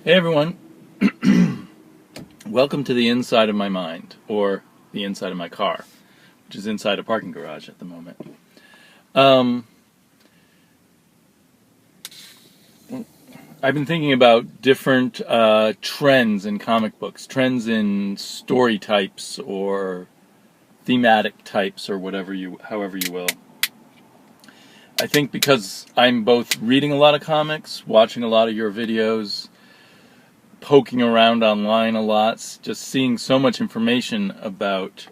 Hey everyone, welcome to the inside of my mind, or the inside of my car, which is inside a parking garage at the moment. I've been thinking about different trends in comic books, trends in story types or thematic types or however you will. I think because I'm both reading a lot of comics, watching a lot of your videos, poking around online a lot, just seeing so much information about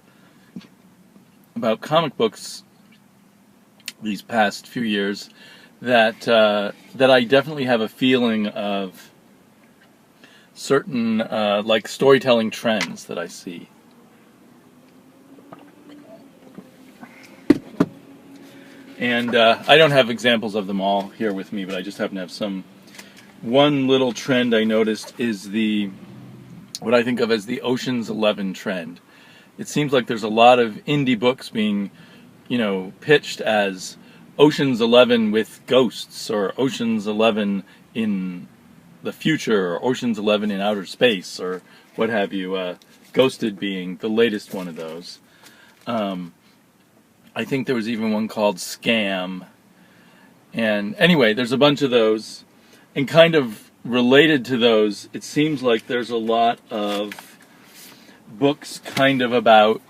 comic books these past few years, that I definitely have a feeling of certain like storytelling trends that I see. And I don't have examples of them all here with me, but I just happen to have some. One little trend I noticed is what I think of as the Ocean's 11 trend. It seems like there's a lot of indie books being, pitched as Ocean's 11 with ghosts, or Ocean's 11 in the future, or Ocean's 11 in outer space, or what have you. Ghosted being the latest one of those. I think there was even one called Scam. And anyway, there's a bunch of those. And kind of related to those, it seems like there's a lot of books kind of about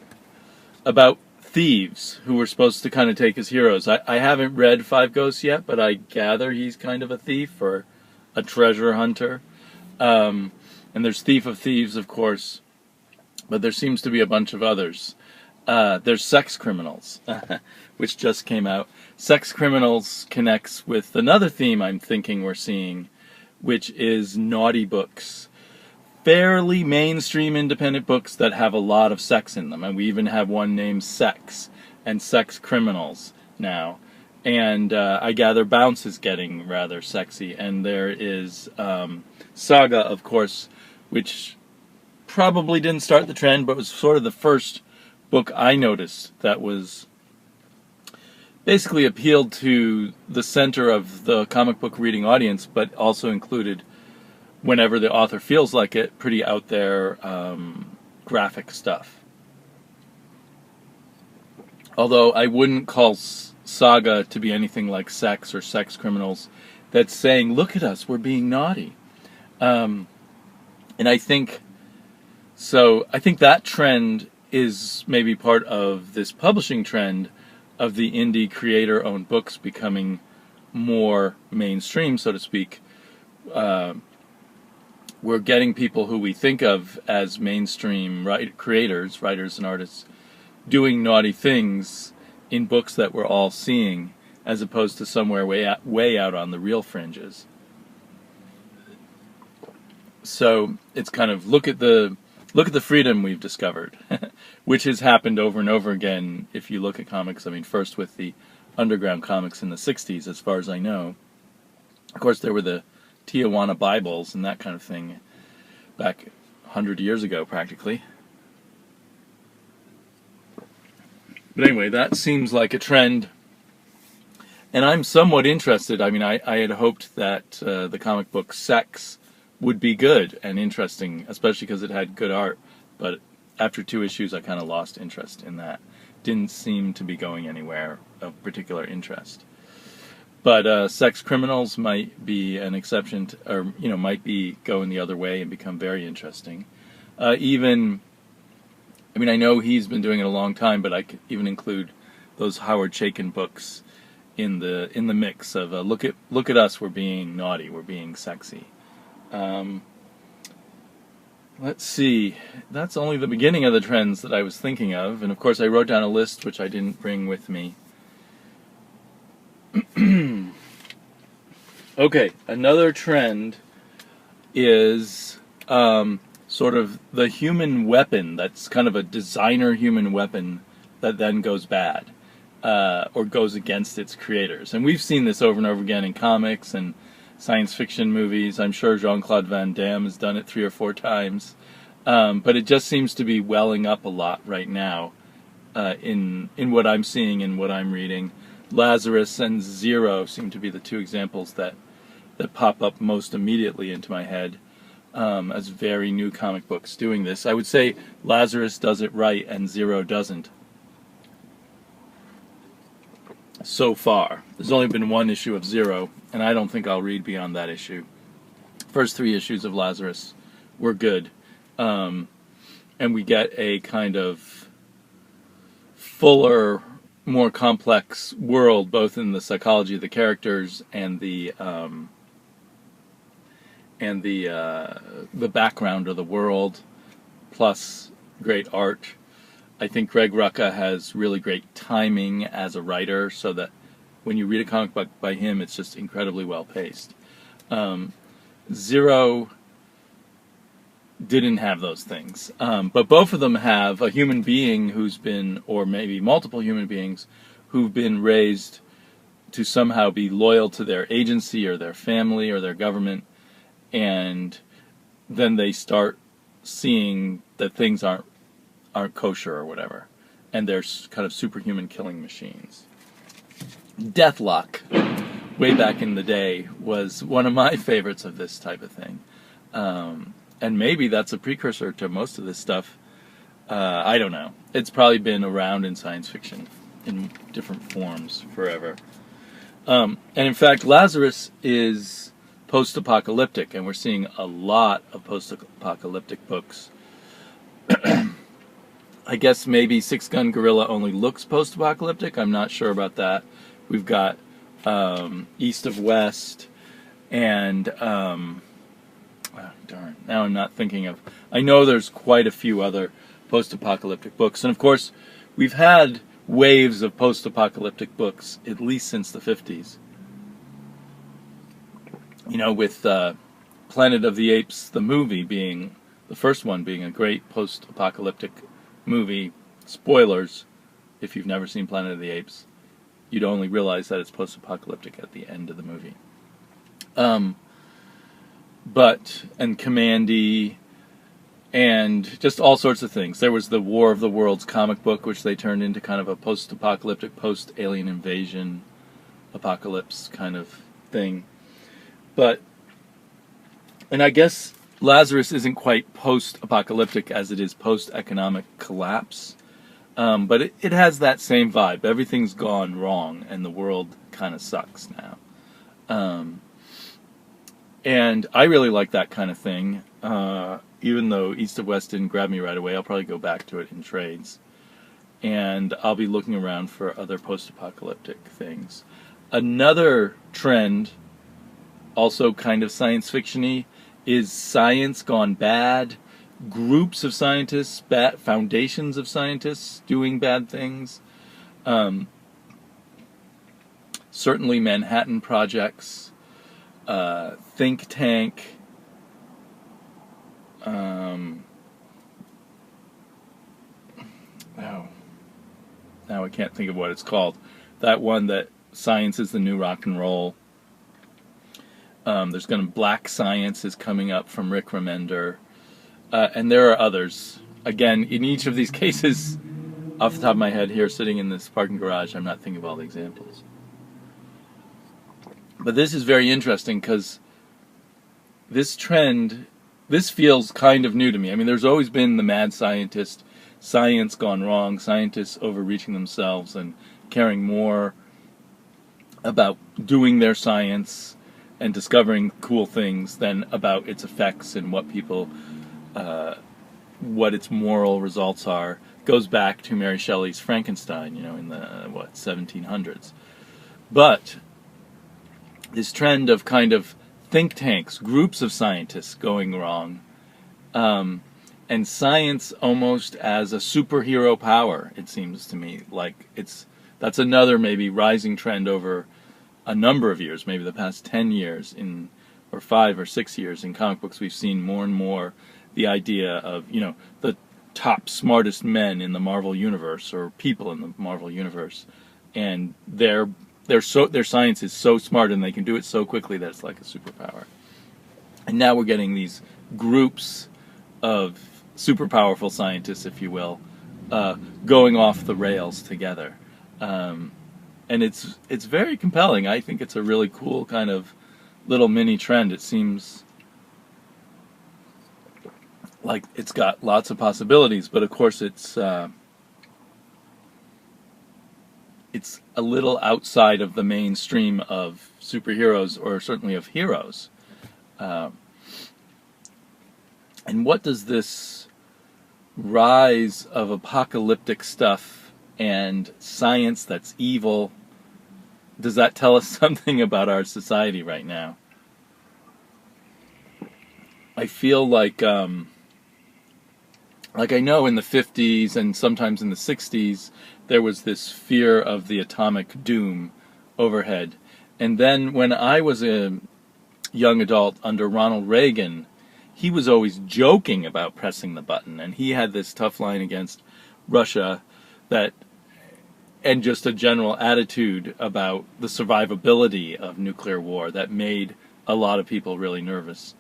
thieves who were supposed to kind of take as heroes. I haven't read Five Ghosts yet, but I gather he's kind of a thief or a treasure hunter. And there's Thief of Thieves, of course, but there seems to be a bunch of others. There's Sex Criminals, which just came out. Sex Criminals connects with another theme I'm thinking we're seeing, which is naughty books. Fairly mainstream independent books that have a lot of sex in them. And we even have one named Sex and Sex Criminals now. And I gather Bounce is getting rather sexy. And there is Saga, of course, which probably didn't start the trend, but was sort of the first book I noticed that was basically appealed to the center of the comic book reading audience, but also included, whenever the author feels like it, pretty out there graphic stuff. Although I wouldn't call Saga to be anything like Sex or Sex Criminals that's saying, look at us, we're being naughty. And I think that trend is maybe part of this publishing trend of the indie creator-owned books becoming more mainstream, so to speak. We're getting people who we think of as mainstream writers and artists, doing naughty things in books that we're all seeing, as opposed to somewhere way out on the real fringes. So it's kind of look at the freedom we've discovered, which has happened over and over again if you look at comics. I mean, first with the underground comics in the 60s, as far as I know. Of course, there were the Tijuana Bibles and that kind of thing back 100 years ago, practically. But anyway, that seems like a trend. And I'm somewhat interested. I mean, I had hoped that the comic book Sex would be good and interesting, especially because it had good art. But after 2 issues, I kind of lost interest in that. Didn't seem to be going anywhere of particular interest. But Sex Criminals might be an exception, might be going the other way and become very interesting. I know he's been doing it a long time, but I could even include those Howard Chaykin books in the mix of look at us, we're being naughty, we're being sexy. Let's see, that's only the beginning of the trends that I was thinking of, and of course I wrote down a list which I didn't bring with me. Okay, another trend is sort of the human weapon that's kind of a designer human weapon that then goes bad, or goes against its creators. And we've seen this over and over again in comics and science fiction movies. I'm sure Jean-Claude Van Damme has done it 3 or 4 times. But it just seems to be welling up a lot right now in what I'm seeing and what I'm reading. Lazarus and Zero seem to be the 2 examples that pop up most immediately into my head. as very new comic books doing this. I would say Lazarus does it right and Zero doesn't. So far. There's only been one issue of Zero, and I don't think I'll read beyond that issue. First 3 issues of Lazarus were good. And we get a kind of fuller, more complex world, both in the psychology of the characters and the background of the world, plus great art. I think Greg Rucka has really great timing as a writer, so that when you read a comic book by him, it's just incredibly well paced. Zero didn't have those things, but both of them have a human being who's been, or maybe multiple human beings, who've been raised to somehow be loyal to their agency or their family or their government, and then they start seeing that things aren't kosher or whatever, and they're kind of superhuman killing machines. Deathlock, way back in the day, was one of my favorites of this type of thing. And maybe that's a precursor to most of this stuff. I don't know. It's probably been around in science fiction in different forms forever. And in fact, Lazarus is post-apocalyptic, and we're seeing a lot of post-apocalyptic books. I guess maybe Six Gun Gorilla only looks post-apocalyptic. I'm not sure about that. We've got East of West, and darn, now I'm not thinking of. I know there's quite a few other post-apocalyptic books, and of course, we've had waves of post-apocalyptic books at least since the 50s. You know, with Planet of the Apes, the movie, being the first one, being a great post-apocalyptic movie. Spoilers, if you've never seen Planet of the Apes, you'd only realize that it's post-apocalyptic at the end of the movie. And Commandy, and just all sorts of things. There was the War of the Worlds comic book, which they turned into kind of a post-apocalyptic, post-alien invasion apocalypse kind of thing. And I guess Lazarus isn't quite post-apocalyptic as it is post-economic collapse, but it has that same vibe. Everything's gone wrong, and the world kind of sucks now. And I really like that kind of thing. Even though East of West didn't grab me right away, I'll probably go back to it in trades. And I'll be looking around for other post-apocalyptic things. Another trend, also kind of science fiction-y, is science gone bad. Groups of scientists, foundations of scientists doing bad things. Certainly Manhattan Projects, think tank. Now I can't think of what it's called. That one that science is the new rock and roll. There's Black Science is coming up from Rick Remender. And there are others. Again, in each of these cases, off the top of my head here, sitting in this parking garage, I'm not thinking of all the examples. But this is very interesting because this trend, this feels kind of new to me. I mean, there's always been the mad scientist, science gone wrong, scientists overreaching themselves and caring more about doing their science and discovering cool things than about its effects and what people, what its moral results are. Goes back to Mary Shelley's Frankenstein, in the 1700s. But this trend of kind of think tanks, groups of scientists going wrong, and science almost as a superhero power, it seems to me. Like that's another maybe rising trend over a number of years, maybe the past 10 years or 5 or 6 years in comic books. We've seen more and more the idea of, the top smartest men in the Marvel universe, or people in the Marvel universe, and their science is so smart and they can do it so quickly that it's like a superpower. And now we're getting these groups of super powerful scientists, if you will, going off the rails together. And it's very compelling. I think it's a really cool kind of little mini trend. It seems like it's got lots of possibilities, but of course it's a little outside of the mainstream of superheroes, or certainly of heroes. Uh, and what does this rise of apocalyptic stuff and science that's evil, does that tell us something about our society right now? I feel like I know in the 50s and sometimes in the 60s, there was this fear of the atomic doom overhead. And then when I was a young adult under Ronald Reagan, he was always joking about pressing the button. And he had this tough line against Russia that, and just a general attitude about the survivability of nuclear war that made a lot of people really nervous.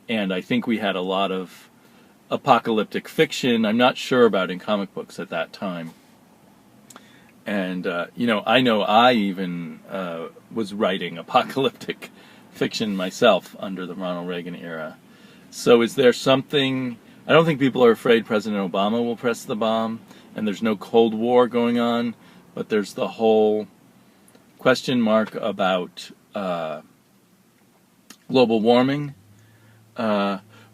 And I think we had a lot of apocalyptic fiction, I'm not sure about in comic books at that time. And, I know I even was writing apocalyptic fiction myself under the Ronald Reagan era. So is there something, I don't think people are afraid President Obama will press the bomb, and there's no Cold War going on, but there's the whole question mark about global warming,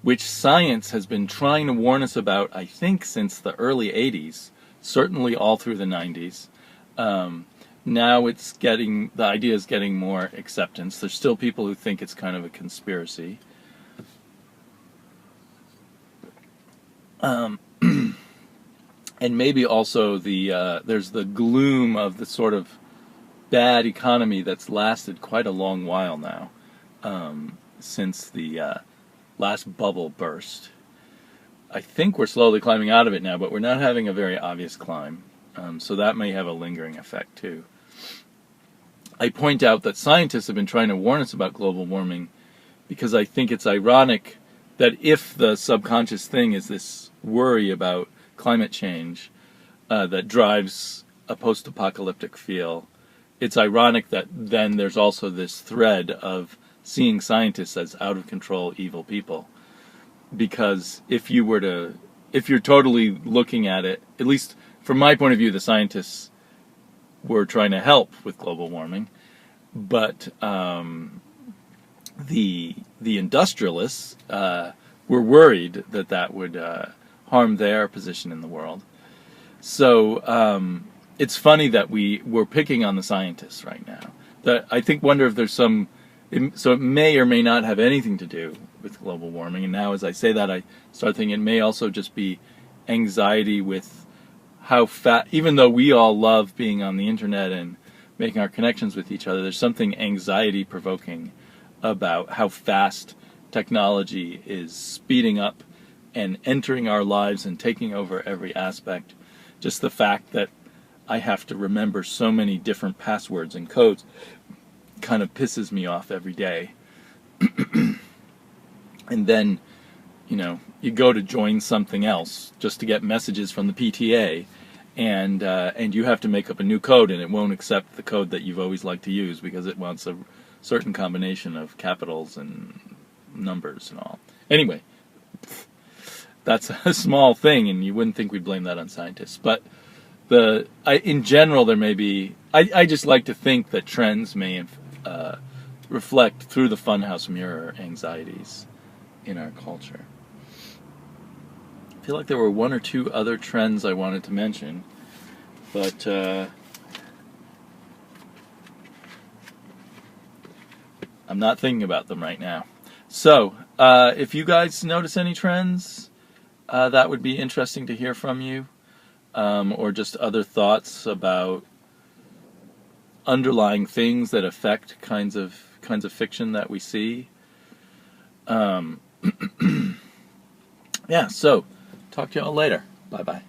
which science has been trying to warn us about, I think, since the early 80s, certainly all through the 90s. Now the idea is getting more acceptance. There's still people who think it's kind of a conspiracy. And maybe also there's the gloom of the sort of bad economy that's lasted quite a long while now, since the last bubble burst. I think we're slowly climbing out of it now, but we're not having a very obvious climb. So that may have a lingering effect too. I point out that scientists have been trying to warn us about global warming because I think it's ironic that if the subconscious thing is this worry about climate change that drives a post-apocalyptic feel, it's ironic that then there's also this thread of seeing scientists as out-of-control evil people. Because if you're totally looking at it, at least from my point of view, the scientists were trying to help with global warming, but the industrialists were worried that would harm their position in the world. So it's funny that we're picking on the scientists right now. I wonder if there's so it may or may not have anything to do with global warming. And now as I say that, I start thinking it may also just be anxiety with how even though we all love being on the internet and making our connections with each other, there's something anxiety-provoking about how fast technology is speeding up and entering our lives and taking over every aspect. Just the fact that I have to remember so many different passwords and codes kind of pisses me off every day. And then, you go to join something else just to get messages from the PTA, and you have to make up a new code, and it won't accept the code that you've always liked to use because it wants a certain combination of capitals and numbers and all. Anyway, that's a small thing, and you wouldn't think we'd blame that on scientists. But in general, there may be. I just like to think that trends may reflect through the funhouse mirror anxieties in our culture. I feel like there were one or two other trends I wanted to mention, but I'm not thinking about them right now. So, if you guys notice any trends, that would be interesting to hear from you, or just other thoughts about underlying things that affect kinds of fiction that we see. Yeah, so talk to y'all later. Bye-bye.